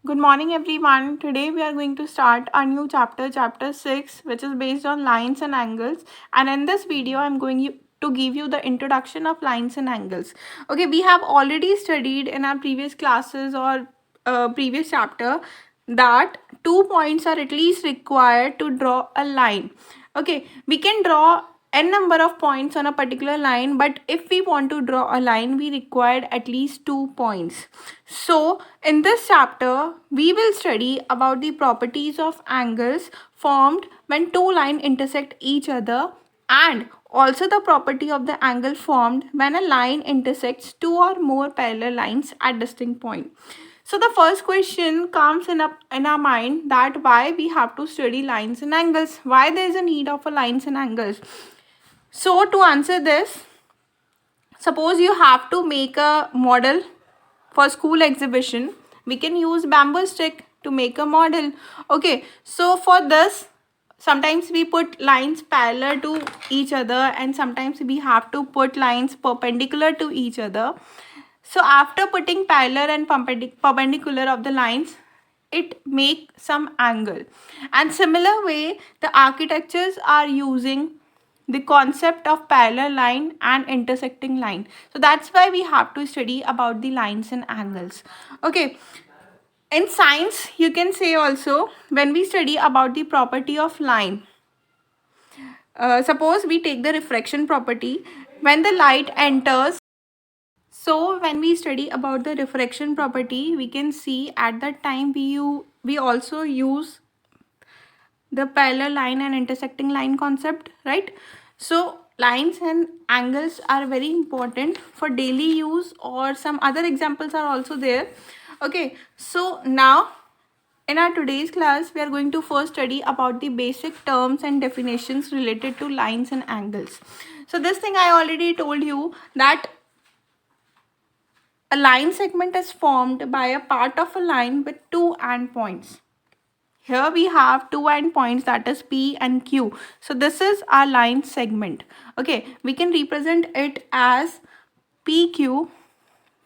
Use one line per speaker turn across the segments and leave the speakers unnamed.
Good morning, everyone. Today we are going to start a new chapter, chapter 6, which is based on lines and angles. And in this video, I'm going to give you the introduction of lines and angles. Okay, we have already studied in our previous classes or previous chapter that 2 points are at least required to draw a line. Okay, we can draw n number of points on a particular line, but if we want to draw a line, we require at least 2 points. So in this chapter we will study about the properties of angles formed when two lines intersect each other, and also the property of the angle formed when a line intersects two or more parallel lines at distinct points. So the first question comes in our mind that why we have to study lines and angles, why there is a need of a lines and angles. So to answer this, suppose you have to make a model for school exhibition. We can use bamboo stick to make a model. Okay, so for this, sometimes we put lines parallel to each other and sometimes we have to put lines perpendicular to each other. So after putting parallel and perpendicular of the lines, it make some angle. And similar way, the architectures are using the concept of parallel line and intersecting line. So that's why we have to study about the lines and angles. Okay, in science you can say also, when we study about the property of line, suppose we take the refraction property. When the light enters, so when we study about the refraction property, we can see at that time we also use the parallel line and intersecting line concept, right? So lines and angles are very important for daily use, or some other examples are also there. Okay, so now in our today's class we are going to first study about the basic terms and definitions related to lines and angles. So this thing I already told you, that a line segment is formed by a part of a line with two endpoints. Here we have two endpoints, that is P and Q. So this is our line segment. Okay, we can represent it as PQ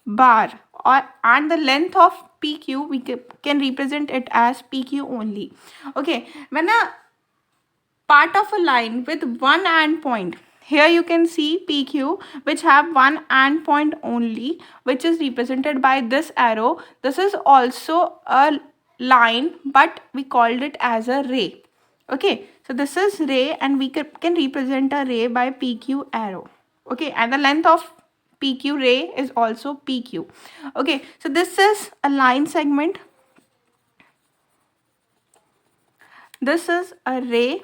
bar, or and the length of PQ we can represent it as PQ only. Okay, when a part of a line with one endpoint, here you can see PQ, which have one endpoint only, which is represented by this arrow. This is also a line, but we called it as a ray. Okay, so this is ray and we can represent a ray by PQ arrow. Okay, and the length of PQ ray is also PQ. Okay, so this is a line segment. This is a ray,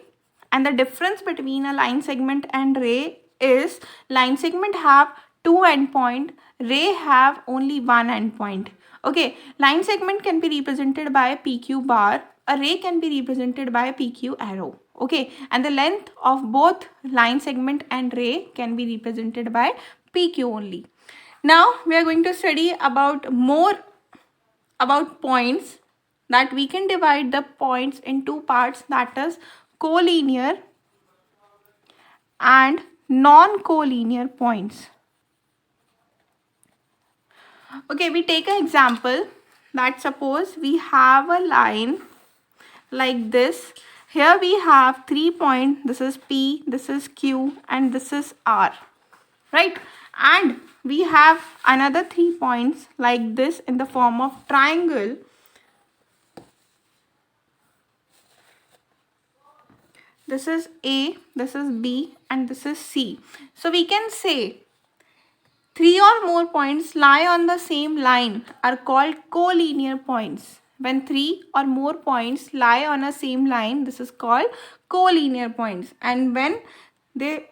and the difference between a line segment and ray is line segment have two endpoint, ray have only one endpoint. Okay, line segment can be represented by PQ bar, a ray can be represented by PQ arrow. Okay, and the length of both line segment and ray can be represented by PQ only. Now we are going to study about more about points, that we can divide the points in two parts, that is collinear and non-collinear points. Okay, we take an example that suppose we have a line like this. Here we have 3 points, this is P, this is Q and this is R, right? And we have another 3 points like this in the form of triangle. This is A, this is B and this is C. So we can say 3 or more points lie on the same line are called collinear points. When 3 or more points lie on a same line, this is called collinear points. And when they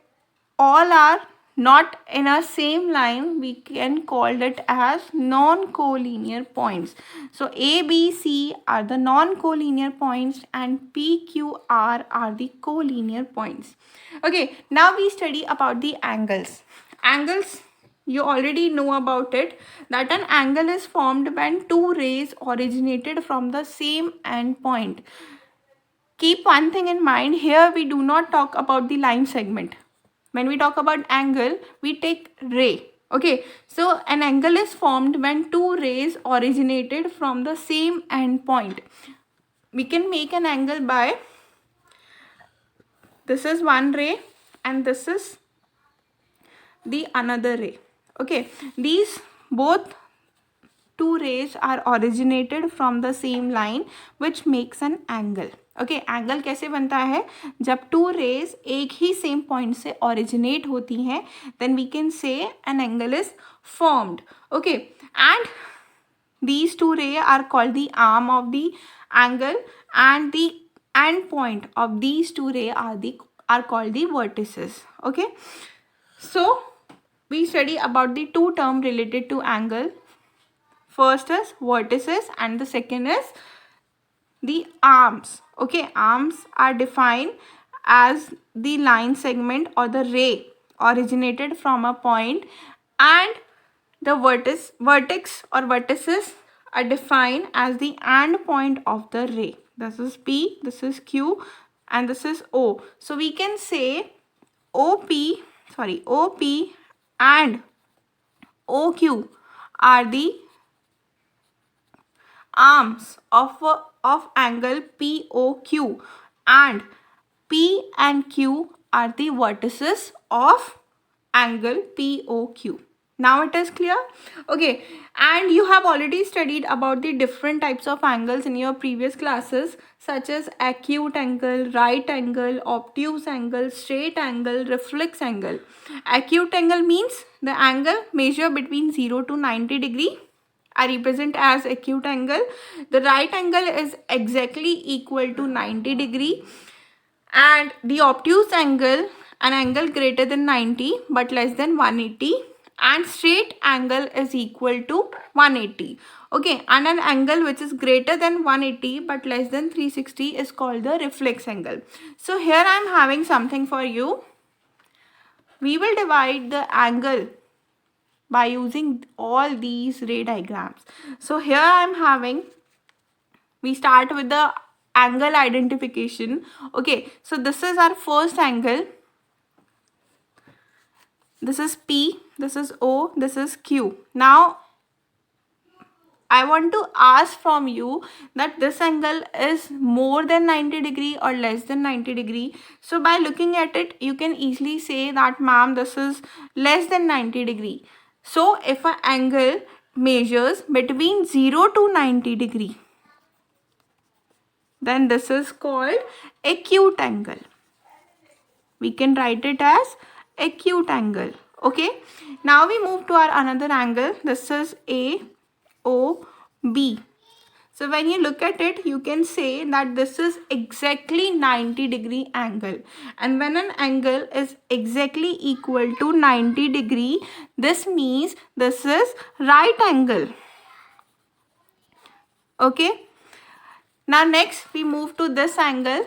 all are not in a same line, we can call it as non-collinear points. So A, B, C are the non-collinear points and P, Q, R are the collinear points. Okay, now we study about the angles. Angles, you already know about it, that an angle is formed when two rays originated from the same endpoint. Keep one thing in mind, here we do not talk about the line segment. When we talk about angle, we take ray. Okay, so an angle is formed when two rays originated from the same endpoint. We can make an angle by, this is one ray and this is the another ray. Okay, these both two rays are originated from the same line which makes an angle. Okay, angle कैसे बनता है? जब two rays एक ही same point से originate होती हैं, then we can say an angle is formed. Okay, and these two rays are called the arm of the angle, and the end point of these two rays are called the vertices. Okay, so we study about the two terms related to angle. First is vertices and the second is the arms. Okay, arms are defined as the line segment or the ray originated from a point, and the vertex or vertices are defined as the end point of the ray. This is P, this is Q, and this is O. So we can say OP and OQ are the arms of angle POQ, and P and Q are the vertices of angle POQ. Now it is clear? Okay, and you have already studied about the different types of angles in your previous classes, such as acute angle, right angle, obtuse angle, straight angle, reflex angle. Acute angle means the angle measured between 0 to 90 degree I represent as acute angle. The right angle is exactly equal to 90 degree, and the obtuse angle, an angle greater than 90 but less than 180, and straight angle is equal to 180. Okay, and an angle which is greater than 180 but less than 360 is called the reflex angle. So here I am having something for you. We will divide the angle by using all these ray diagrams. So here I am having, we start with the angle identification. Okay, so this is our first angle. This is P, this is O, this is Q. Now I want to ask from you that this angle is more than 90 degree or less than 90 degree. So by looking at it, you can easily say that ma'am, this is less than 90 degree. So if an angle measures between 0 to 90 degree, then this is called acute angle. We can write it as acute angle. Okay, now we move to our another angle. This is AOB. So when you look at it, you can say that this is exactly 90 degree angle. And when an angle is exactly equal to 90 degree, this means this is right angle. Okay. Now next we move to this angle.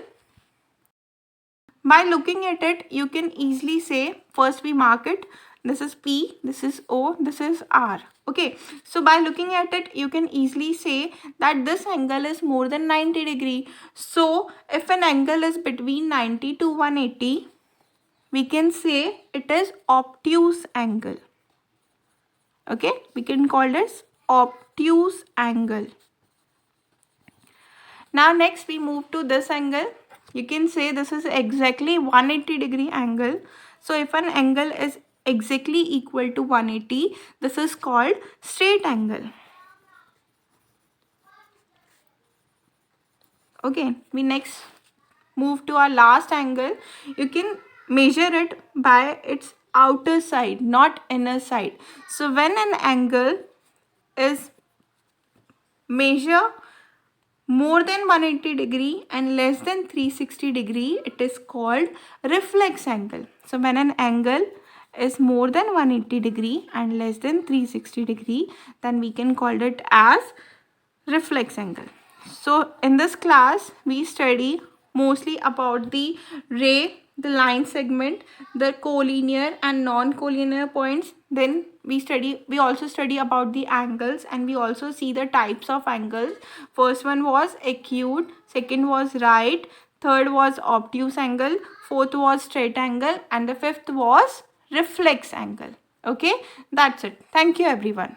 By looking at it, you can easily say, first we mark it. This is P, this is O, this is R. Okay, so by looking at it, you can easily say that this angle is more than 90 degree. So if an angle is between 90 to 180, we can say it is obtuse angle. Okay, we can call this obtuse angle. Now next we move to this angle. You can say this is exactly 180 degree angle. So if an angle is exactly equal to 180, this is called straight angle. Okay, we next move to our last angle. You can measure it by its outer side, not inner side. So when an angle is measured more than 180 degree and less than 360 degree, it is called reflex angle. So when an angle is more than 180 degree and less than 360 degree, then we can call it as reflex angle. So in this class we study mostly about the ray, the line segment, the collinear and non-collinear points. Then we also study about the angles, and we also see the types of angles. First one was acute, second was right, third was obtuse angle, fourth was straight angle, and the fifth was reflex angle. Okay, that's it. Thank you everyone.